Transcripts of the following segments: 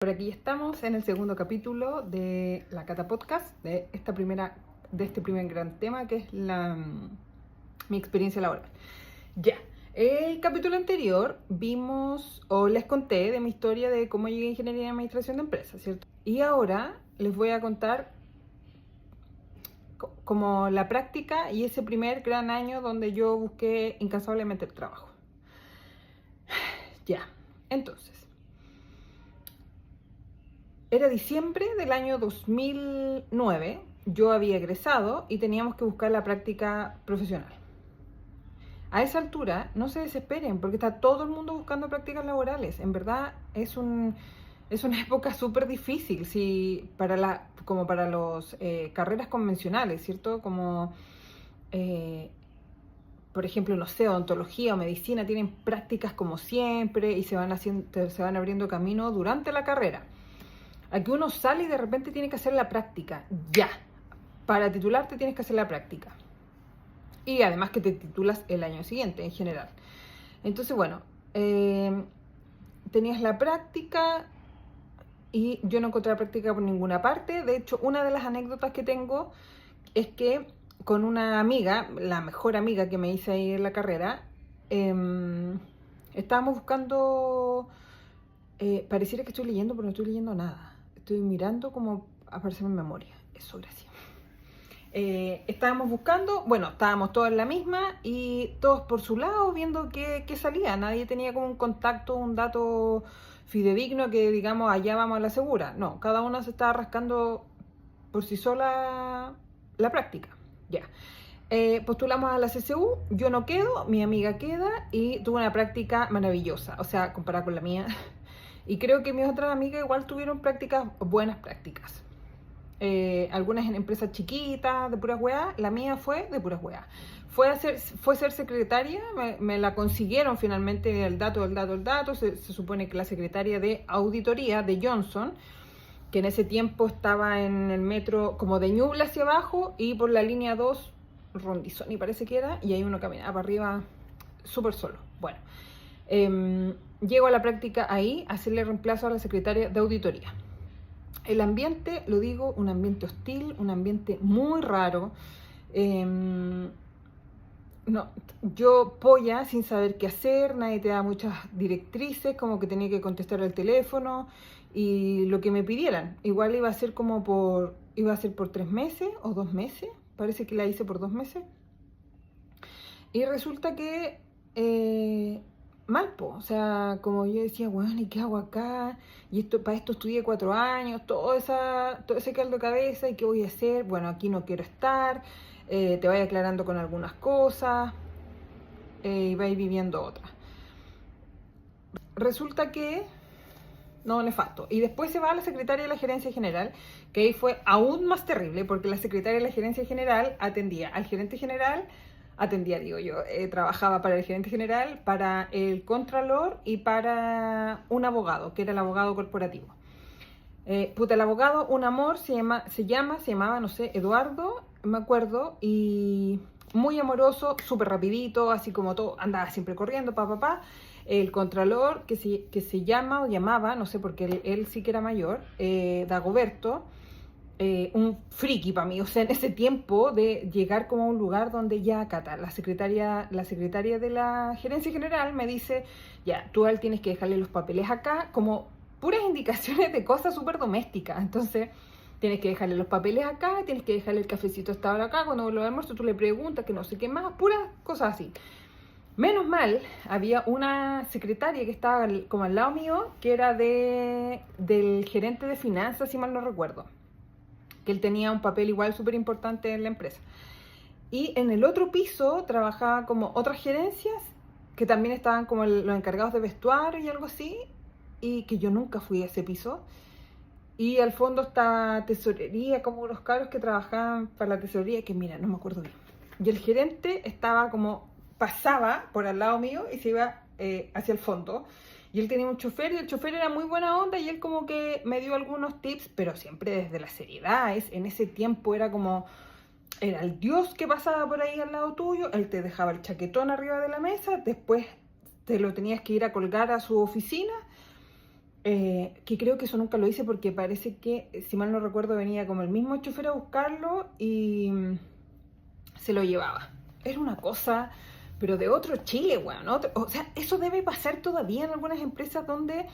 por aquí estamos en el segundo capítulo de la Cata Podcast, de este primer gran tema que es mi experiencia laboral. Ya, el capítulo anterior vimos o les conté de mi historia de cómo llegué a Ingeniería en Administración de Empresas, ¿cierto? Y ahora les voy a contar como la práctica y ese primer gran año donde yo busqué incansablemente el trabajo. Ya, entonces, era diciembre del año 2009, yo había egresado y teníamos que buscar la práctica profesional. A esa altura, no se desesperen, porque está todo el mundo buscando prácticas laborales. En verdad, es una época súper difícil, como para las carreras convencionales, ¿cierto? Como, por ejemplo, no sé, odontología o medicina, tienen prácticas como siempre y se van abriendo camino durante la carrera. Aquí uno sale y de repente tiene que hacer la práctica, ya. Para titularte tienes que hacer la práctica. Y además que te titulas el año siguiente, en general. Entonces, bueno, tenías la práctica y yo no encontré la práctica por ninguna parte. De hecho, una de las anécdotas que tengo es que con una amiga, la mejor amiga que me hice ahí en la carrera, estábamos buscando... pareciera que estoy leyendo, pero no estoy leyendo nada. Estoy mirando como aparece en memoria. Eso, gracias. Estábamos buscando, bueno, estábamos todos en la misma y todos por su lado viendo qué salía. Nadie tenía como un contacto, un dato fidedigno que digamos allá vamos a la segura. No, cada uno se estaba rascando por sí sola la práctica. Ya. Postulamos a la CCU, yo no quedo, mi amiga queda y tuve una práctica maravillosa, o sea, comparada con la mía. Y creo que mis otras amigas igual tuvieron buenas prácticas. Algunas en empresas chiquitas, de puras weas. La mía fue de puras weas. Fue ser secretaria, me la consiguieron finalmente el dato. Se supone que la secretaria de auditoría de Johnson, que en ese tiempo estaba en el metro como de Ñuble hacia abajo y por la línea 2, Rondizoni parece que era, y ahí uno caminaba para arriba súper solo. Bueno. Llego a la práctica ahí a hacerle reemplazo a la secretaria de auditoría. El ambiente, lo digo, un ambiente hostil, un ambiente muy raro. No, yo polla sin saber qué hacer, nadie te da muchas directrices, como que tenía que contestar el teléfono y lo que me pidieran. Igual iba a ser por 3 meses o 2 meses, parece que la hice por 2 meses. Y resulta que... mal, po. O sea, como yo decía, bueno, ¿y qué hago acá? Y para esto estudié 4 años, todo ese caldo de cabeza, ¿y qué voy a hacer? Bueno, aquí no quiero estar, te vaya aclarando con algunas cosas, y vais viviendo otras. Resulta que, no, nefasto. Y después se va a la secretaria de la gerencia general, que ahí fue aún más terrible, porque la secretaria de la gerencia general atendía al gerente general, trabajaba para el gerente general, para el contralor y para un abogado, que era el abogado corporativo. El abogado, un amor, se llamaba, no sé, Eduardo, me acuerdo, y muy amoroso, súper rapidito, así como todo, andaba siempre corriendo, papá. El contralor, que se llamaba, no sé, porque él sí que era mayor, Dagoberto, un friki para mí, o sea, en ese tiempo de llegar como a un lugar donde ya, Cata, la secretaria de la gerencia general me dice, ya, tú al tienes que dejarle los papeles acá, como puras indicaciones de cosas súper domésticas. Entonces, tienes que dejarle los papeles acá, tienes que dejarle el cafecito hasta ahora acá, cuando lo almuerzo tú le preguntas que no sé qué más, puras cosas así. Menos mal, había una secretaria que estaba como al lado mío, que era del gerente de finanzas, si mal no recuerdo, que él tenía un papel igual súper importante en la empresa. Y en el otro piso trabajaba como otras gerencias, que también estaban como los encargados de vestuario y algo así, y que yo nunca fui a ese piso. Y al fondo estaba tesorería, como los cabros que trabajaban para la tesorería, que mira, no me acuerdo bien. Y el gerente pasaba por al lado mío y se iba hacia el fondo. Y él tenía un chofer y el chofer era muy buena onda y él como que me dio algunos tips, pero siempre desde la seriedad. En ese tiempo era el Dios que pasaba por ahí al lado tuyo, él te dejaba el chaquetón arriba de la mesa, después te lo tenías que ir a colgar a su oficina, que creo que eso nunca lo hice porque parece que, si mal no recuerdo, venía como el mismo chofer a buscarlo y se lo llevaba. Era una cosa, pero de otro Chile, weón, ¿no? O sea, eso debe pasar todavía en algunas empresas donde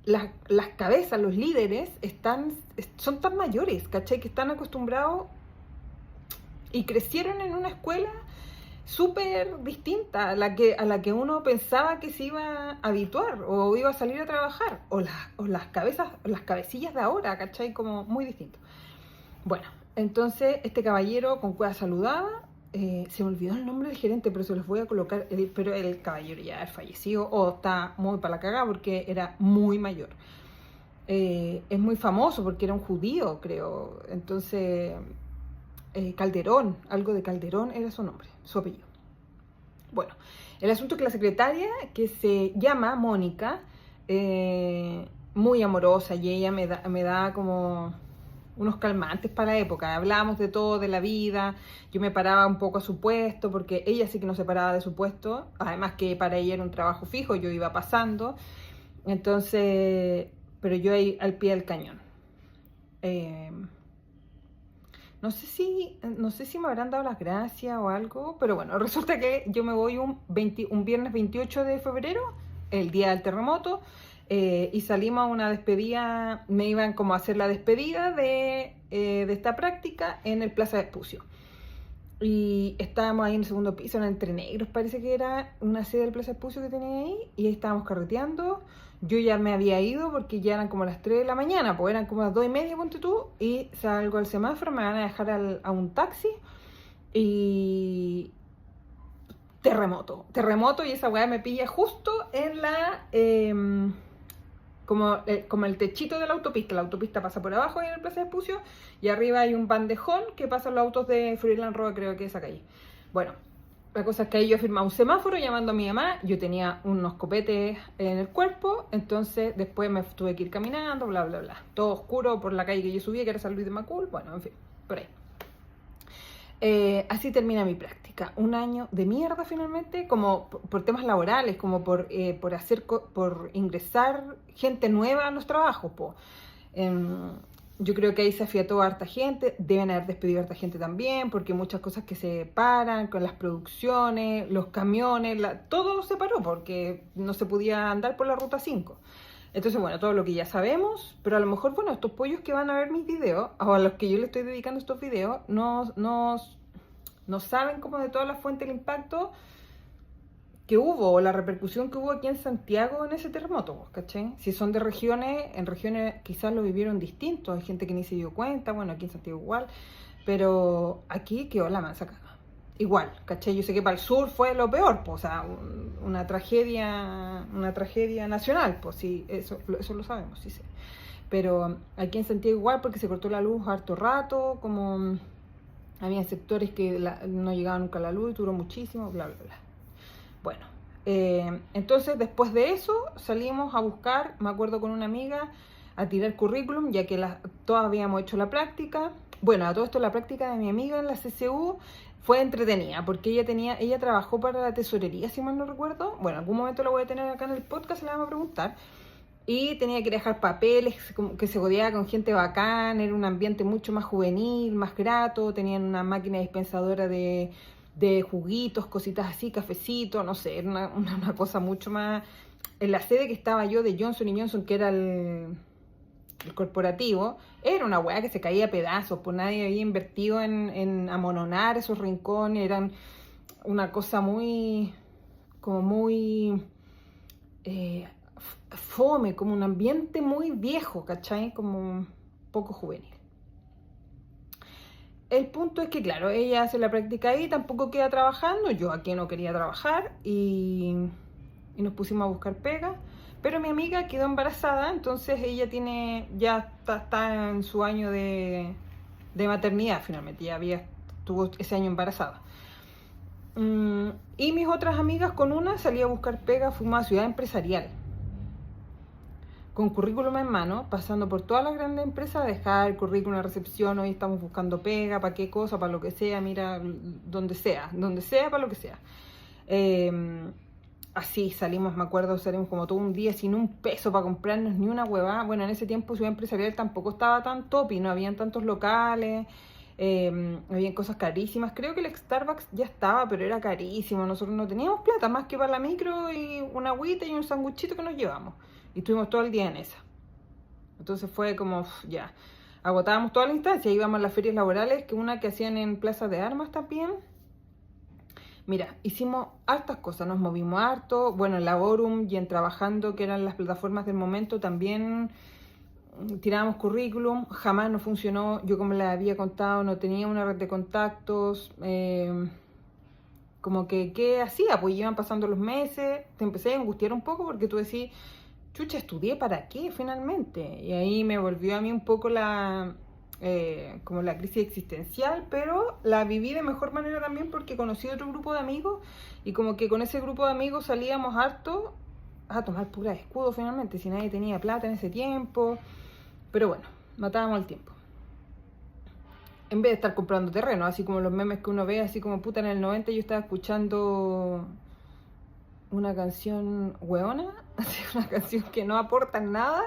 las cabezas, los líderes, son tan mayores, ¿cachai? Que están acostumbrados y crecieron en una escuela súper distinta a la que uno pensaba que se iba a habituar o iba a salir a trabajar, o las cabecillas de ahora, ¿cachai? Como muy distinto. Bueno, entonces este caballero con cueva saludaba, se me olvidó el nombre del gerente, pero se los voy a colocar, pero el caballero ya es fallecido o está muy para la cagada porque era muy mayor. Es muy famoso porque era un judío, creo, entonces... Calderón, algo de Calderón era su nombre, su apellido. Bueno, el asunto es que la secretaria, que se llama Mónica, muy amorosa, y ella me da como unos calmantes para la época. Hablábamos de todo, de la vida, yo me paraba un poco a su puesto, porque ella sí que no se paraba de su puesto, además que para ella era un trabajo fijo, yo iba pasando, entonces, pero yo ahí al pie del cañón. No sé si me habrán dado las gracias o algo, pero bueno, resulta que yo me voy un viernes 28 de febrero, el día del terremoto, y salimos a una despedida, me iban como a hacer la despedida de esta práctica en el Plaza Vespucio. Y estábamos ahí en el segundo piso, en Entre Negros, parece que era una sede del Plaza Vespucio que tenía ahí, y ahí estábamos carreteando. Yo ya me había ido porque ya eran como las 3 de la mañana, pues eran como las 2:30, ponte tú, y salgo al semáforo, me van a dejar a un taxi y terremoto, y esa weá me pilla justo en como el techito de la autopista pasa por abajo ahí en el Plaza Vespucio y arriba hay un bandejón que pasan los autos de Freeland Road, creo que es esa calle. Bueno, la cosa es que ahí yo firmaba un semáforo llamando a mi mamá, yo tenía unos copetes en el cuerpo, entonces después me tuve que ir caminando, bla, bla, bla. Todo oscuro por la calle que yo subía, que era San Luis de Macul, bueno, en fin, por ahí. Así termina mi práctica. Un año de mierda finalmente, como por temas laborales, como por ingresar gente nueva a los trabajos, po. Yo creo que ahí se afiató a harta gente, deben haber despedido a harta gente también, porque muchas cosas que se paran con las producciones, los camiones, todo se paró porque no se podía andar por la ruta 5. Entonces, bueno, todo lo que ya sabemos, pero a lo mejor, bueno, estos pollos que van a ver mis videos, o a los que yo les estoy dedicando estos videos, no saben como de todas las fuentes del impacto que hubo, o la repercusión que hubo aquí en Santiago en ese terremoto, ¿cachai? Si son de regiones, en regiones quizás lo vivieron distinto, hay gente que ni se dio cuenta, bueno, aquí en Santiago igual, pero aquí quedó la mansa caga. Igual, ¿cachai? Yo sé que para el sur fue lo peor, pues, o sea, una tragedia nacional, pues sí, eso lo sabemos, sí sé. Pero aquí en Santiago igual, porque se cortó la luz harto rato, como había sectores que no llegaba nunca la luz, duró muchísimo, bla, bla, bla. Bueno, entonces después de eso salimos a buscar, me acuerdo con una amiga, a tirar currículum, ya que todos habíamos hecho la práctica. Bueno, a todo esto la práctica de mi amiga en la CCU fue entretenida, porque ella trabajó para la tesorería, si mal no recuerdo. Bueno, en algún momento la voy a tener acá en el podcast, le vamos a preguntar. Y tenía que dejar papeles, que se rodeaba con gente bacán, era un ambiente mucho más juvenil, más grato, tenían una máquina dispensadora de juguitos, cositas así, cafecitos, no sé, era una cosa mucho más... En la sede que estaba yo de Johnson & Johnson, que era el corporativo, era una weá que se caía a pedazos, pues nadie había invertido en amononar esos rincones, eran una cosa muy fome, como un ambiente muy viejo, ¿cachai? Como poco juvenil. El punto es que, claro, ella hace la práctica ahí, tampoco queda trabajando, yo aquí no quería trabajar y nos pusimos a buscar pega, pero mi amiga quedó embarazada, entonces ella ya está en su año de maternidad finalmente, estuvo ese año embarazada. Y mis otras amigas, con una salí a buscar pega, fuimos a Ciudad Empresarial, con currículum en mano, pasando por todas las grandes empresas, a dejar el currículum a recepción, hoy estamos buscando pega, para qué cosa, para lo que sea, mira, donde sea, para lo que sea. así salimos, me acuerdo, salimos como todo un día sin un peso para comprarnos ni una huevada. Bueno, en ese tiempo Ciudad Empresarial tampoco estaba tan top y no habían tantos locales, habían cosas carísimas. Creo que el Starbucks ya estaba, pero era carísimo. Nosotros no teníamos plata más que para la micro y una agüita y un sanguchito que nos llevamos. Y estuvimos todo el día en esa. Entonces fue como, ya, agotábamos toda la instancia, íbamos a las ferias laborales, que una que hacían en Plaza de Armas también. Mira, hicimos hartas cosas, nos movimos harto, bueno, en Laborum y en Trabajando, que eran las plataformas del momento, también tirábamos currículum, jamás no funcionó, yo como les había contado, no tenía una red de contactos, como que, ¿qué hacía? Pues iban pasando los meses, te empecé a angustiar un poco porque tú decís, chucha, ¿estudié para qué finalmente? Y ahí me volvió a mí un poco como la crisis existencial, pero la viví de mejor manera también porque conocí otro grupo de amigos y como que con ese grupo de amigos salíamos harto a tomar pura escudo finalmente, si nadie tenía plata en ese tiempo, pero bueno, matábamos el tiempo. En vez de estar comprando terreno, así como los memes que uno ve, así como puta en el 90 yo estaba escuchando una canción hueona, una canción que no aporta nada,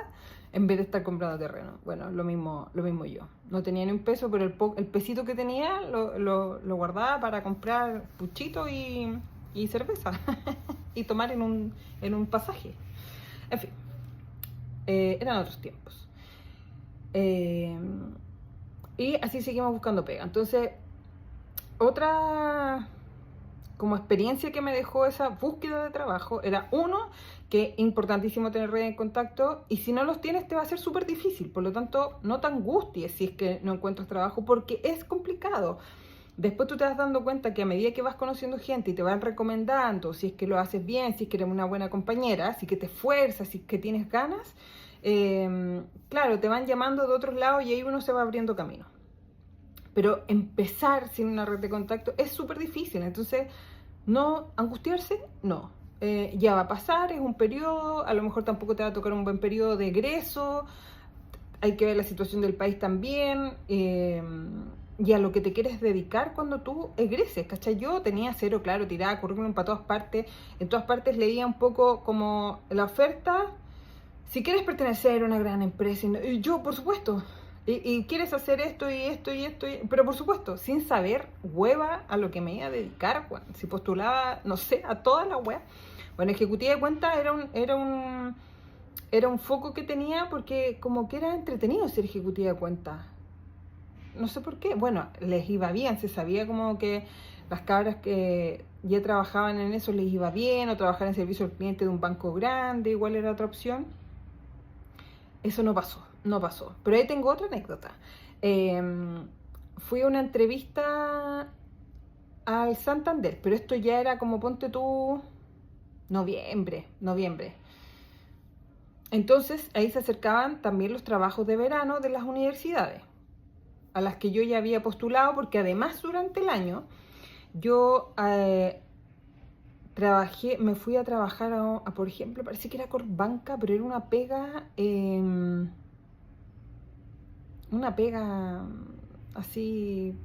en vez de estar comprando terreno. Bueno, lo mismo yo. No tenía ni un peso, pero el pesito que tenía lo guardaba para comprar puchito y cerveza y tomar en un pasaje. En fin, eran otros tiempos. Y así seguimos buscando pega. Entonces, otra como experiencia que me dejó esa búsqueda de trabajo era uno, que es importantísimo tener redes de contacto y si no los tienes te va a ser súper difícil, por lo tanto no te angusties si es que no encuentras trabajo porque es complicado. Después tú te vas dando cuenta que a medida que vas conociendo gente y te van recomendando, si es que lo haces bien, si es que eres una buena compañera, si es que te esfuerzas, si es que tienes ganas, claro, te van llamando de otros lados y ahí uno se va abriendo camino. Pero empezar sin una red de contacto es súper difícil, entonces no angustiarse, no. Ya va a pasar, es un periodo, a lo mejor tampoco te va a tocar un buen periodo de egreso, hay que ver la situación del país también, y a lo que te quieres dedicar cuando tú egreses, ¿cachai? Yo tenía cero claro, tiraba currículum para todas partes, en todas partes leía un poco como la oferta, si quieres pertenecer a una gran empresa, y yo, por supuesto, y quieres hacer esto y esto y esto, pero por supuesto, sin saber hueva a lo que me iba a dedicar, bueno, si postulaba, no sé, a toda la web. Bueno, ejecutiva de cuenta era un foco que tenía porque como que era entretenido ser ejecutiva de cuenta. No sé por qué, bueno, les iba bien, se sabía como que las cabras que ya trabajaban en eso les iba bien, o trabajar en servicio al cliente de un banco grande, igual era otra opción. Eso no pasó. Pero ahí tengo otra anécdota. Fui a una entrevista al Santander, pero esto ya era como, ponte tú, noviembre. Entonces ahí se acercaban también los trabajos de verano de las universidades, a las que yo ya había postulado, porque además durante el año yo me fui a trabajar por ejemplo, parece que era Corbanca, pero era una pega así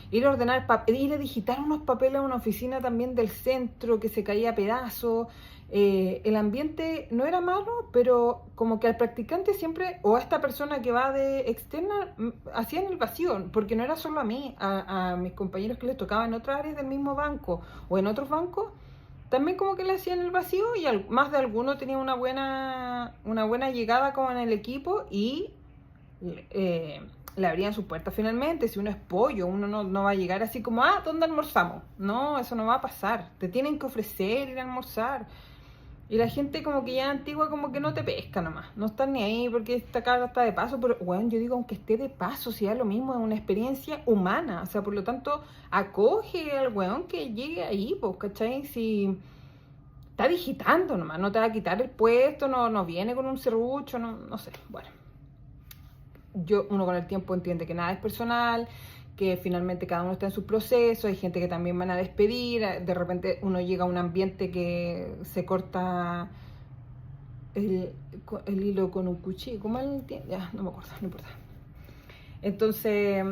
ir a ordenar, ir a digitar unos papeles a una oficina también del centro que se caía a pedazos. El ambiente no era malo, pero como que al practicante siempre, o a esta persona que va de externa, hacían el vacío, porque no era solo a mí, a mis compañeros que les tocaba en otras áreas del mismo banco o en otros bancos, también como que le hacían el vacío y más de alguno tenía una buena llegada como en el equipo y le abrían sus puertas finalmente. Si uno es pollo, uno no va a llegar así como, ¿dónde almorzamos? No, eso no va a pasar. Te tienen que ofrecer ir a almorzar. Y la gente como que ya antigua como que no te pesca nomás. No están ni ahí porque esta cara está de paso. Pero, bueno, yo digo, aunque esté de paso, si es lo mismo, es una experiencia humana. O sea, por lo tanto, acoge al weón que llegue ahí, pues, ¿cachai? Si está digitando nomás, no te va a quitar el puesto, no viene con un serrucho, no sé, bueno. Uno con el tiempo entiende que nada es personal, que finalmente cada uno está en su proceso, hay gente que también van a despedir, de repente uno llega a un ambiente que se corta el hilo con un cuchillo, ¿cómo ya no me acuerdo, no importa. Entonces,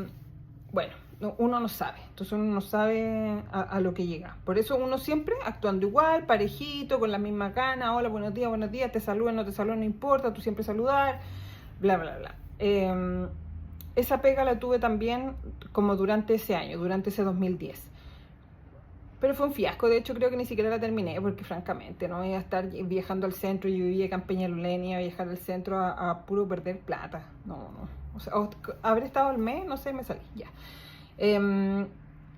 bueno, uno no sabe, entonces uno no sabe a lo que llega. Por eso uno siempre actuando igual, parejito, con la misma gana, hola, buenos días, te saludan, no te saludan, no importa, tú siempre saludar, bla, bla, bla. Esa pega la tuve también como durante ese año, durante ese 2010. Pero fue un fiasco, de hecho creo que ni siquiera la terminé, porque francamente no iba a estar viajando al centro, yo vivía acá en Peñalolén, a viajar al centro a puro perder plata. No, no. O sea, habré estado al mes, no sé, me salí, ya.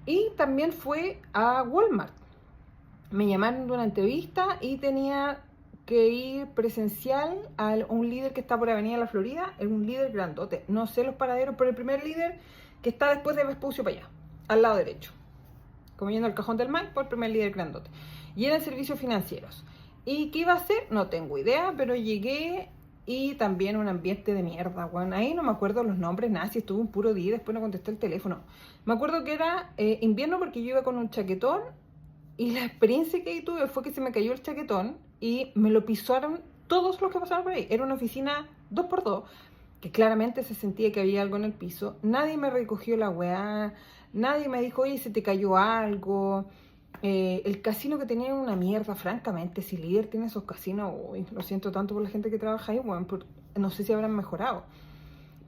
Y también fue a Walmart. Me llamaron de una entrevista y tenía que ir presencial a un líder que está por Avenida La Florida, es un líder grandote. No sé los paraderos, pero el primer líder que está después de Vespucio para allá, al lado derecho. Como yendo al cajón del Maipo, el primer líder grandote. Y eran servicios financieros. ¿Y qué iba a hacer? No tengo idea, pero llegué y también un ambiente de mierda, weón. Ahí no me acuerdo los nombres, nada, si estuve un puro día y después no contesté el teléfono. Me acuerdo que era invierno porque yo iba con un chaquetón y la experiencia que ahí tuve fue que se me cayó el chaquetón y me lo pisaron todos los que pasaban por ahí. Era una oficina 2x2, que claramente se sentía que había algo en el piso. Nadie me recogió la weá, nadie me dijo, oye, se te cayó algo. El casino que tenía era una mierda, francamente. Si líder tiene esos casinos, uy, lo siento tanto por la gente que trabaja ahí, bueno, no sé si habrán mejorado.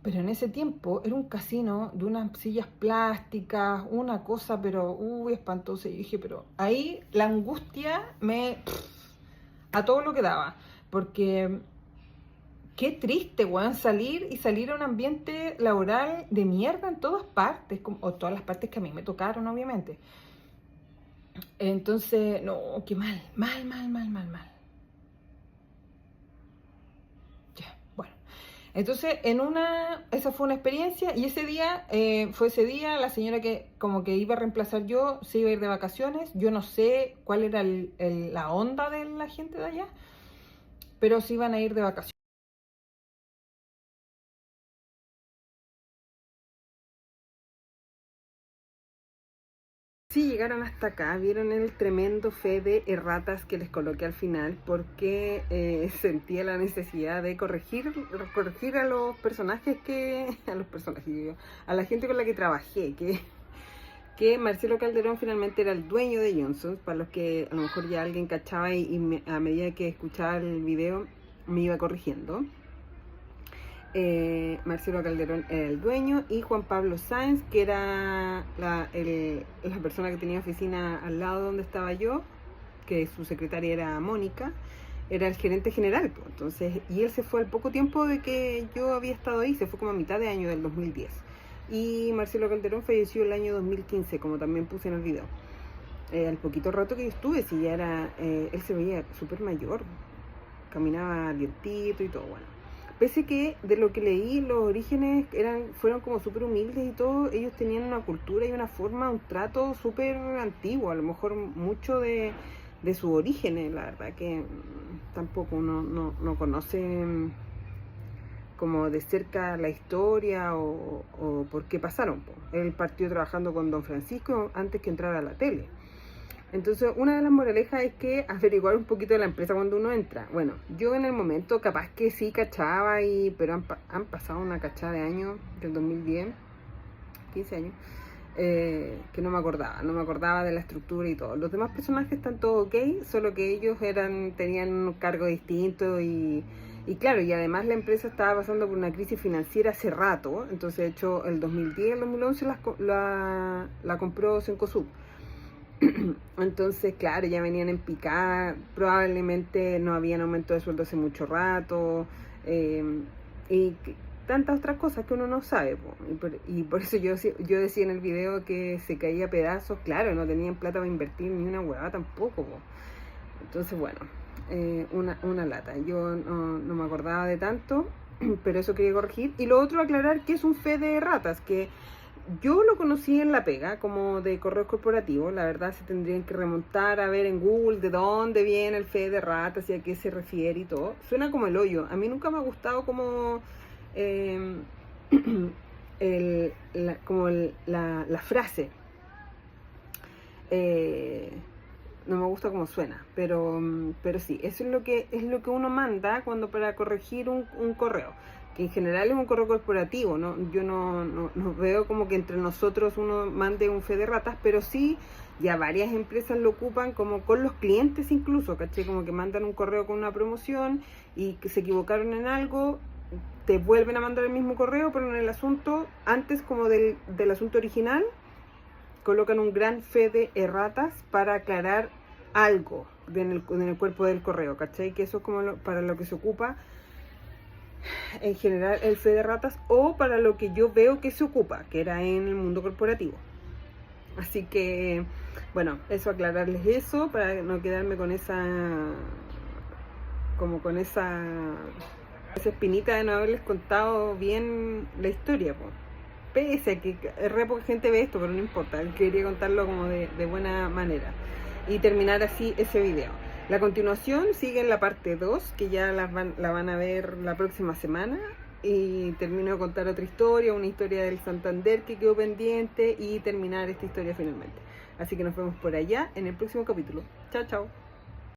Pero en ese tiempo era un casino de unas sillas plásticas, una cosa, pero uy, espantosa. Y dije, pero ahí la angustia a todo lo que daba. Porque qué triste, weón, salir a un ambiente laboral de mierda en todas partes, o todas las partes que a mí me tocaron, obviamente. Entonces, no, qué mal, mal. Ya, bueno. Entonces, esa fue una experiencia y ese día, la señora que como que iba a reemplazar yo, se iba a ir de vacaciones. Yo no sé cuál era la onda de la gente de allá, pero se iban a ir de vacaciones. Sí, llegaron hasta acá, vieron el tremendo fe de erratas que les coloqué al final, porque sentía la necesidad de corregir a los personajes digo, a la gente con la que trabajé, que Marcelo Calderón finalmente era el dueño de Johnson, para los que a lo mejor ya alguien cachaba a medida que escuchaba el video me iba corrigiendo. Marcelo Calderón era el dueño y Juan Pablo Sáenz, que era la persona que tenía oficina al lado donde estaba yo, que su secretaria era Mónica, era el gerente general. Pues. Entonces, y él se fue al poco tiempo de que yo había estado ahí, se fue como a mitad de año del 2010. Y Marcelo Calderón falleció el año 2015, como también puse en el video. Al poquito rato que yo estuve, si ya era, él se veía súper mayor, caminaba lentito y todo, bueno. Pese que de lo que leí, los orígenes fueron como súper humildes y todo, ellos tenían una cultura y una forma, un trato súper antiguo, a lo mejor mucho de sus orígenes, la verdad que tampoco uno no conoce como de cerca la historia o por qué pasaron. Él partió trabajando con Don Francisco antes que entrara a la tele. Entonces, una de las moralejas es que averiguar un poquito de la empresa cuando uno entra. Bueno, yo en el momento capaz que sí cachaba, pero han pasado una cachada de años, del 2010, 15 años, que no me acordaba de la estructura y todo. Los demás personajes están todos ok, solo que ellos tenían un cargo distinto y claro, y además la empresa estaba pasando por una crisis financiera hace rato. Entonces, de hecho, el 2010, el 2011 la compró Cencosud. Entonces, claro, ya venían en picada, probablemente no habían aumento de sueldo hace mucho rato, y tantas otras cosas que uno no sabe. Y por eso yo decía en el video que se caía a pedazos, claro, no tenían plata para invertir ni una huevada tampoco. Entonces, bueno, una lata. Yo no me acordaba de tanto, pero eso quería corregir. Y lo otro, aclarar que es un fe de ratas, que yo lo conocí en La Pega, como de correos corporativos. La verdad se tendrían que remontar a ver en Google de dónde viene el fe de ratas y a qué se refiere y todo. Suena como el hoyo. A mí nunca me ha gustado como la frase. No me gusta cómo suena, pero sí, eso es lo que uno manda para corregir un correo. que en general es un correo corporativo, ¿no? Yo no veo como que entre nosotros uno mande un fe de ratas, pero sí ya varias empresas lo ocupan como con los clientes incluso, ¿caché? Como que mandan un correo con una promoción y que se equivocaron en algo, te vuelven a mandar el mismo correo, pero en el asunto, antes como del asunto original, colocan un gran fe de erratas para aclarar algo en el cuerpo del correo, ¿cachai? Que eso es como para lo que se ocupa en general el fe de ratas, o para lo que yo veo que se ocupa, que era en el mundo corporativo. Así que, bueno, eso, aclararles eso para no quedarme con esa espinita de no haberles contado bien la historia, pues. Pese a que re poca gente ve esto, pero no importa, quería contarlo como de buena manera y terminar así ese video. La continuación sigue en la parte 2, que ya la van a ver la próxima semana, y termino de contar otra historia, una historia del Santander que quedó pendiente, y terminar esta historia finalmente. Así que nos vemos por allá en el próximo capítulo. Chao, chao.